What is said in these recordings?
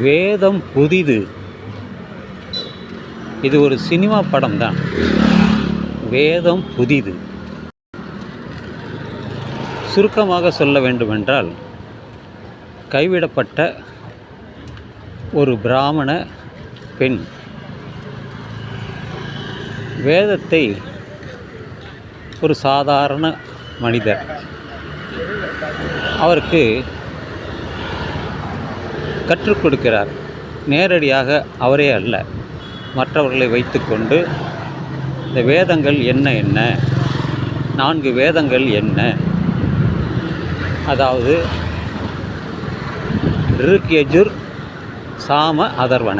வேதம் புதிது. இது ஒரு சினிமா படம் தான். வேதம் புதிது. சுருக்கமாக சொல்ல வேண்டுமென்றால், கைவிடப்பட்ட ஒரு பிராமண பெண் வேதத்தை ஒரு சாதாரண மனிதர் அவருக்கு கற்றுக் கொடுக்கிறார். நேரடியாக அவரே அல்ல, மற்றவர்களை வைத்துக்கொண்டு இந்த வேதங்கள் என்ன 4 வேதங்கள் என்ன, அதாவது ரிக், யஜுர், சாம, அதர்வண,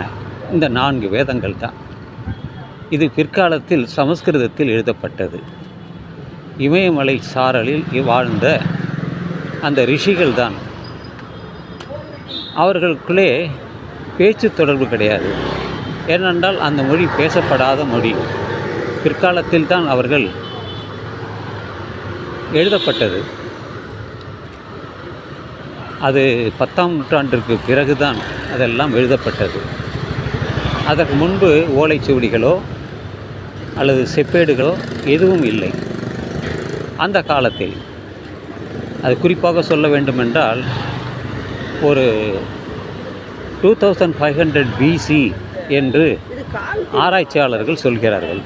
இந்த 4 வேதங்கள் தான். இது பிற்காலத்தில் சமஸ்கிருதத்தில் எழுதப்பட்டது. இமயமலை சாரலில் வாழ்ந்த அந்த ரிஷிகள் தான். அவர்களுக்குள்ளே பேச்சு தொடர்பு கிடையாது. ஏனென்றால் அந்த மொழி பேசப்படாத மொழி. பிற்காலத்தில் தான் அவர்கள் எழுதப்பட்டது. அது 10ஆம் நூற்றாண்டிற்கு பிறகுதான் அதெல்லாம் எழுதப்பட்டது. அதற்கு முன்பு ஓலைச்சுவடிகளோ அல்லது செப்பேடுகளோ எதுவும் இல்லை அந்த காலத்தில். அது குறிப்பாக சொல்ல வேண்டுமென்றால், ஒரு 2500 BC என்று ஆராய்ச்சியாளர்கள் சொல்கிறார்கள்.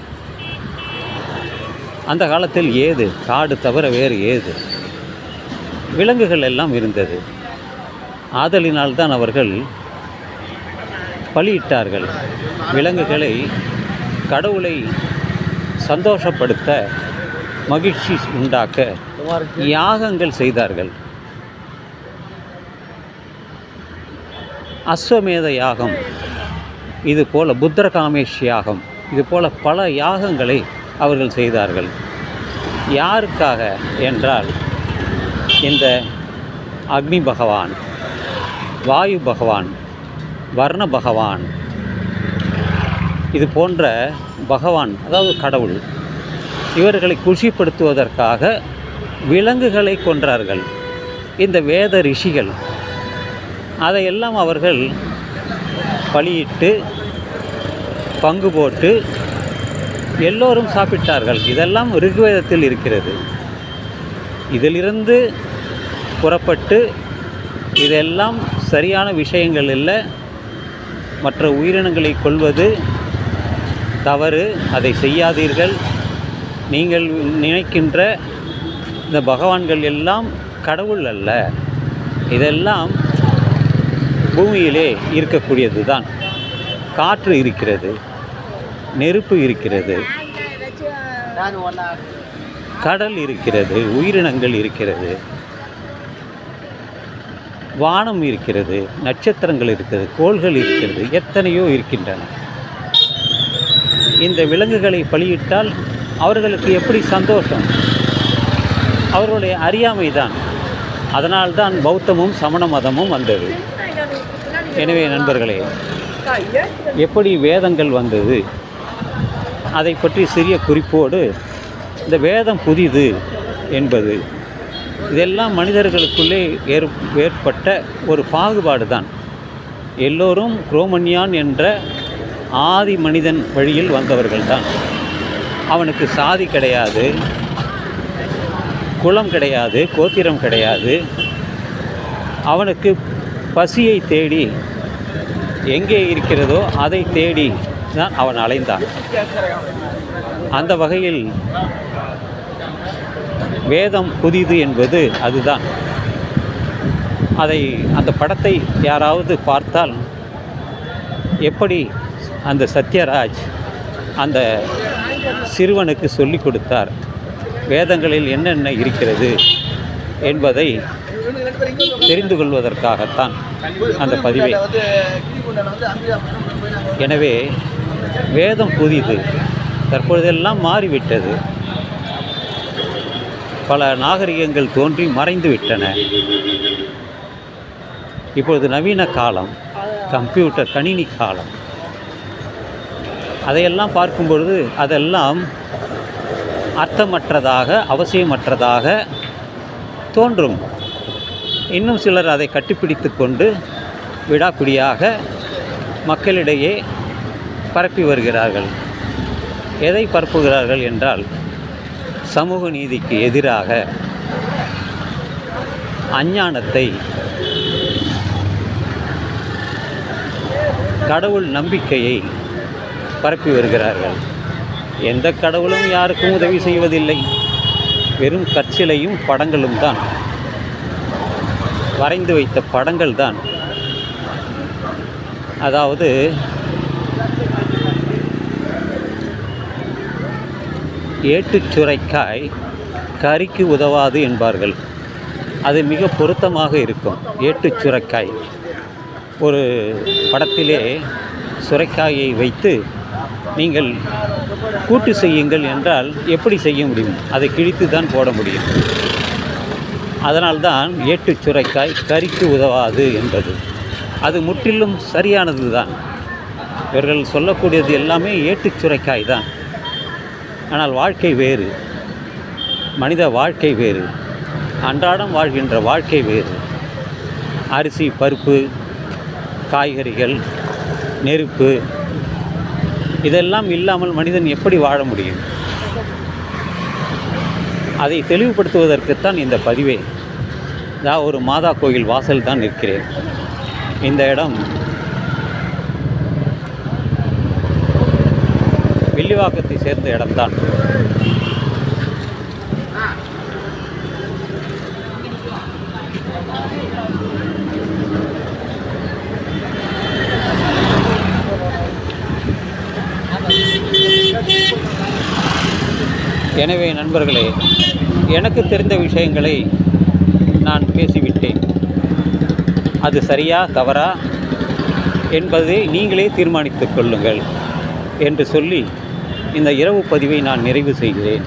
அந்த காலத்தில் ஏது காடு தவிர வேறு ஏது, விலங்குகள் எல்லாம் இருந்தது. ஆதலினால்தான் அவர்கள் பலியிட்டார்கள். விலங்குகளை கடவுளை சந்தோஷப்படுத்த, மகிழ்ச்சி உண்டாக்க யாகங்கள் செய்தார்கள். அஸ்வமேத யாகம், இதுபோல புத்திரகாமேஷ் யாகம், இதுபோல பல யாகங்களை அவர்கள் செய்தார்கள். யாருக்காக என்றால், இந்த அக்னி பகவான், வாயு பகவான், வர்ண பகவான், இது போன்ற பகவான், அதாவது கடவுள், இவர்களை குஷிப்படுத்துவதற்காக விலங்குகளை கொன்றார்கள் இந்த வேத ரிஷிகள். அதையெல்லாம் அவர்கள் பலியிட்டு பங்கு போட்டு எல்லோரும் சாப்பிட்டார்கள். இதெல்லாம் ரிக்வேதத்தில் இருக்கிறது. இதிலிருந்து புறப்பட்டு இதெல்லாம் சரியான விஷயங்கள் இல்லை, மற்ற உயிரினங்களை கொல்வது தவறு, அதை செய்யாதீர்கள், நீங்கள் நினைக்கின்ற இந்த பகவான்கள் எல்லாம் கடவுள் அல்ல, இதெல்லாம் பூமியிலே இருக்கக்கூடியது தான். காற்று இருக்கிறது, நெருப்பு இருக்கிறது, கடல் இருக்கிறது, உயிரினங்கள் இருக்கிறது, வானம் இருக்கிறது, நட்சத்திரங்கள் இருக்கிறது, கோள்கள் இருக்கிறது, எத்தனையோ இருக்கின்றன. இந்த விலங்குகளை பலியிட்டால் அவர்களுக்கு எப்படி சந்தோஷம்? அவர்களுடைய அறியாமை தான். அதனால்தான் பௌத்தமும் சமண மதமும் வந்தது. எனவே நண்பர்களே, எப்படி வேதங்கள் வந்தது அதை பற்றி சிறிய குறிப்போடு, இந்த வேதம் புதிது என்பது இதெல்லாம் மனிதர்களுக்குள்ளே ஏற்பட்ட ஒரு பாகுபாடு தான். எல்லோரும் குரோமன்யான் என்ற ஆதி மனிதன் வழியில் வந்தவர்கள்தான். அவனுக்கு சாதி கிடையாது, குலம் கிடையாது, கோத்திரம் கிடையாது. அவனுக்கு பசியை தேடி எங்கே இருக்கிறதோ அதை தேடி தான் அவன் அலைந்தான். அந்த வகையில் வேதம் புதிது என்பது அதுதான். அந்த படத்தை யாராவது பார்த்தால், எப்படி அந்த சத்யராஜ் அந்த சிறுவனுக்கு சொல்லிக் கொடுத்தார், வேதங்களில் என்னென்ன இருக்கிறது என்பதை தெரிந்து கொள்வதற்காகத்தான் அந்த பதிவை. எனவே வேதம் புதிது. தற்பொழுதெல்லாம் மாறிவிட்டது. பல நாகரிகங்கள் தோன்றி மறைந்து விட்டன. இப்பொழுது நவீன காலம், கம்ப்யூட்டர், கணினி காலம். அதையெல்லாம் பார்க்கும் பொழுது அதெல்லாம் அர்த்தமற்றதாக, அவசியமற்றதாக தோன்றும். இன்னும் சிலர் அதை கட்டிப்பிடித்து கொண்டு விடாப்பிடியாக மக்களிடையே பரப்பி வருகிறார்கள். எதை பரப்புகிறார்கள் என்றால், சமூக நீதிக்கு எதிராக அஞ்ஞானத்தை, கடவுள் நம்பிக்கையை பரப்பி வருகிறார்கள். எந்த கடவுளும் யாருக்கும் உதவி செய்வதில்லை. வெறும் கற்சிலையும் படங்களும் தான், வரைந்து வைத்த படங்கள் தான். அதாவது ஏட்டுச் சுரைக்காய் கறிக்கு உதவாது என்பார்கள். அது மிக பொருத்தமாக இருக்கும். ஏட்டுச் சுரைக்காய் ஒரு படத்திலே சுரைக்காயை வைத்து நீங்கள் கூட்டு செய்யுங்கள் என்றால் எப்படி செய்ய முடியும்? அதை கிழித்து தான் போட முடியும். அதனால்தான் ஏட்டுச் சுரைக்காய் கறிக்கு உதவாது என்பது. அது முற்றிலும் சரியானது தான். இவர்கள் சொல்லக்கூடியது எல்லாமே ஏட்டுச் சுரைக்காய் தான். ஆனால் வாழ்க்கை வேறு, மனித வாழ்க்கை வேறு, அன்றாடம் வாழ்கின்ற வாழ்க்கை வேறு. அரிசி, பருப்பு, காய்கறிகள், நெருப்பு, இதெல்லாம் இல்லாமல் மனிதன் எப்படி வாழ முடியும்? அதை தெளிவுபடுத்துவதற்குத்தான் இந்த பதிவே. நான் ஒரு மாதா கோயில் வாசல் தான் நிற்கிறேன். இந்த இடம் வில்லிவாக்கத்தை சேர்ந்த இடம்தான். எனவே நண்பர்களே, எனக்கு தெரிந்த விஷயங்களை நான் பேசிவிட்டேன். அது சரியா தவறா என்பதை நீங்களே தீர்மானித்துக் கொள்ளுங்கள் என்று சொல்லி இந்த இரவு பதிவை நான் நிறைவு செய்கிறேன்.